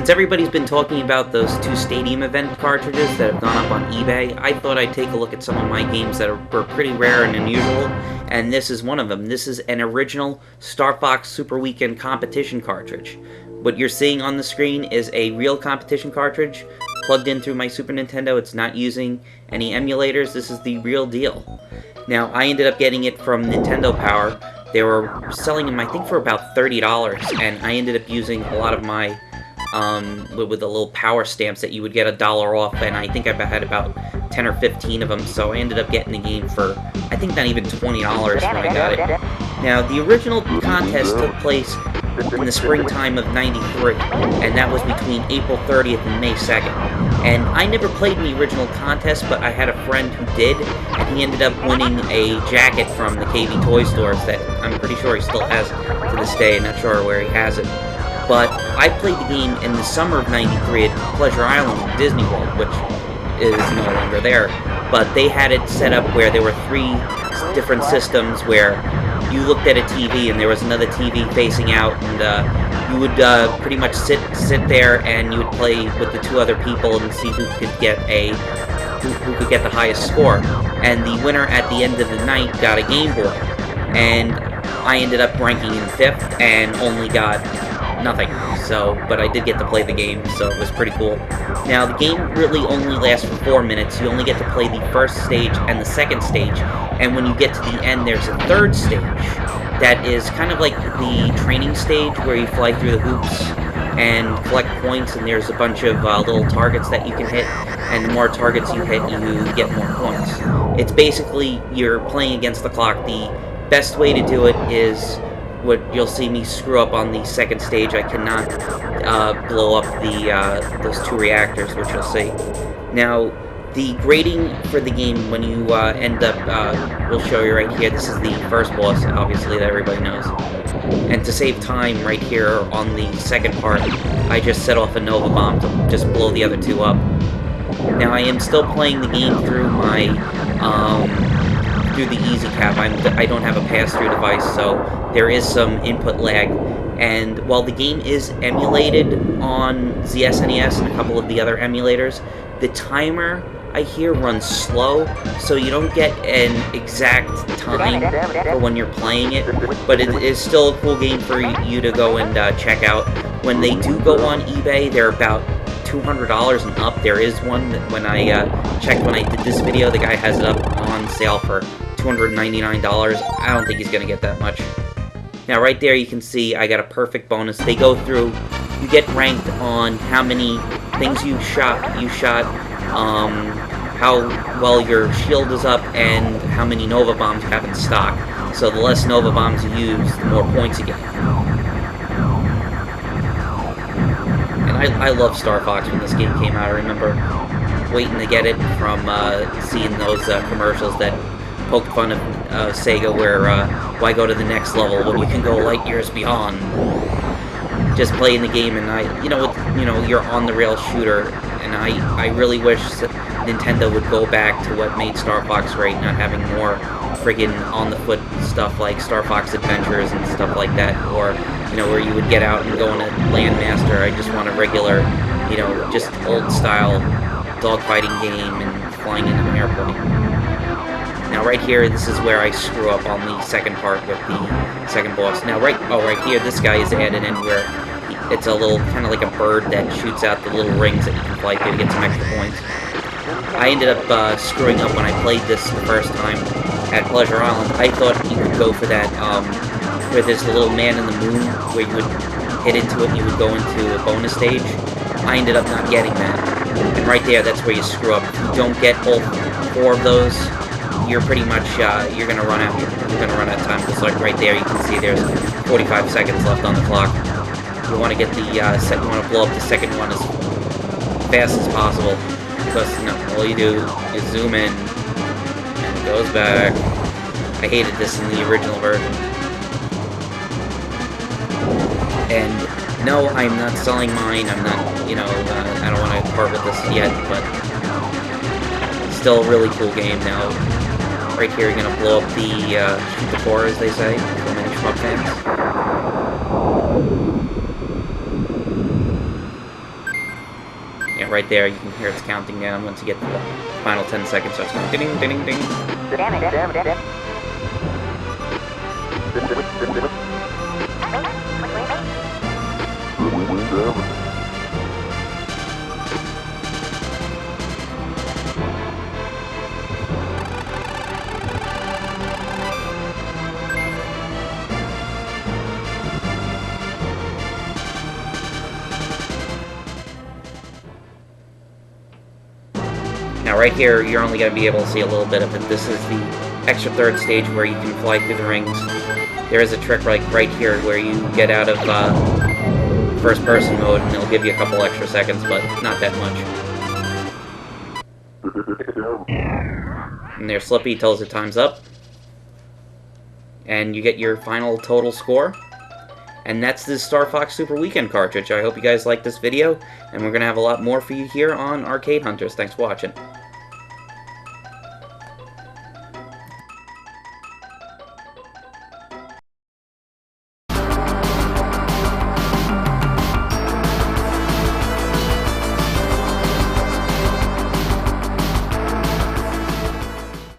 Since everybody's been talking about those two Stadium event cartridges that have gone up on eBay, I thought I'd take a look at some of my games that were pretty rare and unusual, and this is one of them. This is an original Star Fox Super Weekend competition cartridge. What you're seeing on the screen is a real competition cartridge plugged in through my Super Nintendo. It's not using any emulators. This is the real deal. Now, I ended up getting it from Nintendo Power. They were selling them, I think, for about $30, and I ended up using a lot of my with the little power stamps that you would get $1 off, and I think I had about 10 or 15 of them, so I ended up getting the game for, I think, not even $20 when I got it. Now, the original contest took place in the springtime of '93, and that was between April 30th and May 2nd. And I never played in the original contest, but I had a friend who did, and he ended up winning a jacket from the KV Toy Stores that I'm pretty sure he still has to this day. Not sure where he has it. But I played the game in the summer of '93 at Pleasure Island in Disney World, which is no longer there. But they had it set up where there were 3 different systems where you looked at a TV and there was another TV facing out, and you would pretty much sit there and you would play with the 2 other people and see who could get the highest score. And the winner at the end of the night got a Game Boy. And I ended up ranking in 5th and only got nothing, but I did get to play the game, so it was pretty cool. Now, the game really only lasts for 4 minutes. You only get to play the first stage and the second stage, and when you get to the end, there's a 3rd stage that is kind of like the training stage where you fly through the hoops and collect points, and there's a bunch of little targets that you can hit, and the more targets you hit, you get more points. It's basically, you're playing against the clock. The best way to do it is what you'll see me screw up on the second stage. I cannot blow up those 2 reactors, which you'll see. Now, the grading for the game, when you end up, we'll show you right here. This is the first boss, obviously, that everybody knows. And to save time right here on the second part, I just set off a Nova Bomb to just blow the other 2 up. Now, I am still playing the game through my through the Easy Cap. I don't have a pass-through device, so there is some input lag. And while the game is emulated on the SNES and a couple of the other emulators, the timer, I hear, runs slow, so you don't get an exact time for when you're playing it, but it is still a cool game for you to go and check out. When they do go on eBay, they're about $200 and up. There is one that when I checked when I did this video, the guy has it up on sale for $299. I don't think he's going to get that much. Now right there you can see I got a perfect bonus. They go through, you get ranked on how many things you shot, how well your shield is up, and how many Nova Bombs you have in stock. So the less Nova Bombs you use, the more points you get. And I love Star Fox when this game came out. I remember waiting to get it from seeing those commercials that poked fun of Sega, where why go to the next level when you can go light years beyond? Just playing the game, and you're on the rail shooter, and I really wish that Nintendo would go back to what made Star Fox great, not having more friggin' on the foot stuff like Star Fox Adventures and stuff like that, or where you would get out and go on a Landmaster. I just want a regular, just old style dogfighting game and flying into an airplane. Now right here, this is where I screw up on the second part with the second boss. Now right here, this guy is added in where it's a little, kind of like a bird that shoots out the little rings that you can fly through to get some extra points. I ended up screwing up when I played this the first time at Pleasure Island. I thought you could go for that, where there's the little man in the moon, where you would hit into it and you would go into a bonus stage. I ended up not getting that. And right there, that's where you screw up. If you don't get all 4 of those, you're pretty much, you're gonna run out of time, because like right there, you can see there's 45 seconds left on the clock. You want to get the, you want to blow up the second one as fast as possible, because all you do is zoom in, and it goes back. I hated this in the original version. And no, I'm not selling mine. I'm not, I don't want to part with this yet, but still a really cool game. Now, right here, you're going to blow up the shoot the 4, as they say, for many shmup fans. Yeah, right there, you can hear it's counting down. Once you get to the final 10 seconds, starts going ding, ding, ding. Now right here, you're only going to be able to see a little bit of it. This is the extra third stage where you can fly through the rings. There is a trick right here where you get out of first person mode and it'll give you a couple extra seconds, but not that much. And there Slippy tells it time's up. And you get your final total score. And that's the Star Fox Super Weekend cartridge. I hope you guys liked this video, and we're going to have a lot more for you here on Arcade Hunters. Thanks for watching.